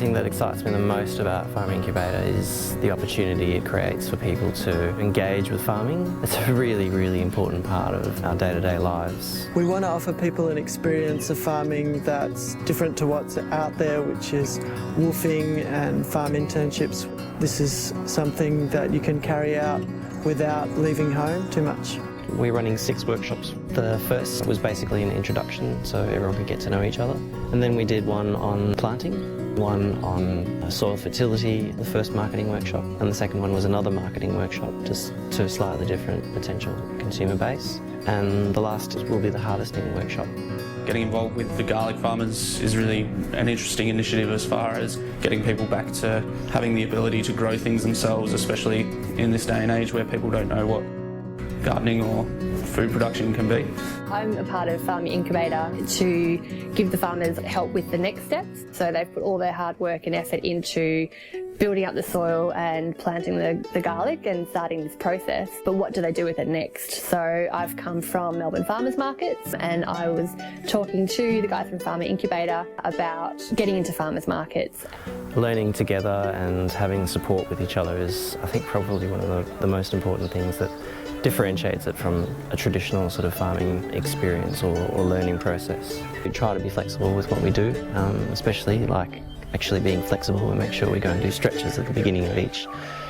thing that excites me the most about Farmer Incubator is the opportunity it creates for people to engage with farming. It's a really, really important part of our day-to-day lives. We want to offer people an experience of farming that's different to what's out there, which is woofing and farm internships. This is something that you can carry out without leaving home too much. We're running 6 workshops. The first was basically an introduction so everyone could get to know each other. And then we did one on planting, one on soil fertility, the first marketing workshop, and the second one was another marketing workshop just to a slightly different potential consumer base. And the last will be the harvesting workshop. Getting involved with the garlic farmers is really an interesting initiative as far as getting people back to having the ability to grow things themselves, especially in this day and age where people don't know what gardening or food production can be. I'm a part of Farmer Incubator to give the farmers help with the next steps. So they've put all their hard work and effort into building up the soil and planting the garlic and starting this process. But what do they do with it next? So I've come from Melbourne farmers markets and I was talking to the guys from Farmer Incubator about getting into farmers markets. Learning together and having support with each other is, I think, probably one of the most important things that differentiates it from a traditional sort of farming experience or learning process. We try to be flexible with what we do, especially like actually being flexible and make sure we go and do stretches at the beginning of each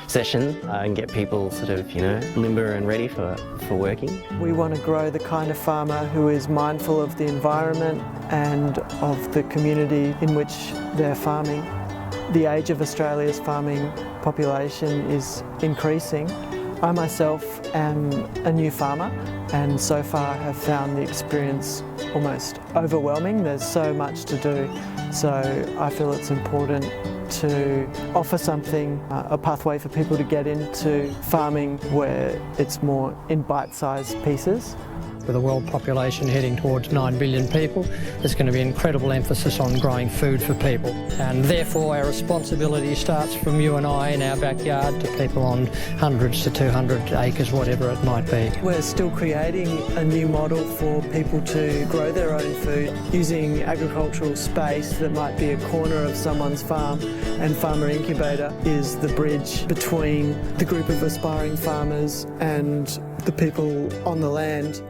session and get people sort of, limber and ready for working. We want to grow the kind of farmer who is mindful of the environment and of the community in which they're farming. The age of Australia's farming population is increasing. I myself am a new farmer and so far have found the experience almost overwhelming. There's so much to do, so I feel it's important to offer something, a pathway for people to get into farming where it's more in bite-sized pieces. With a world population heading towards 9 billion people, there's going to be incredible emphasis on growing food for people. And therefore our responsibility starts from you and I in our backyard to people on hundreds to 200 acres, whatever it might be. We're still creating a new model for people to grow their own food using agricultural space that might be a corner of someone's farm, and Farmer Incubator is the bridge between the group of aspiring farmers and the people on the land.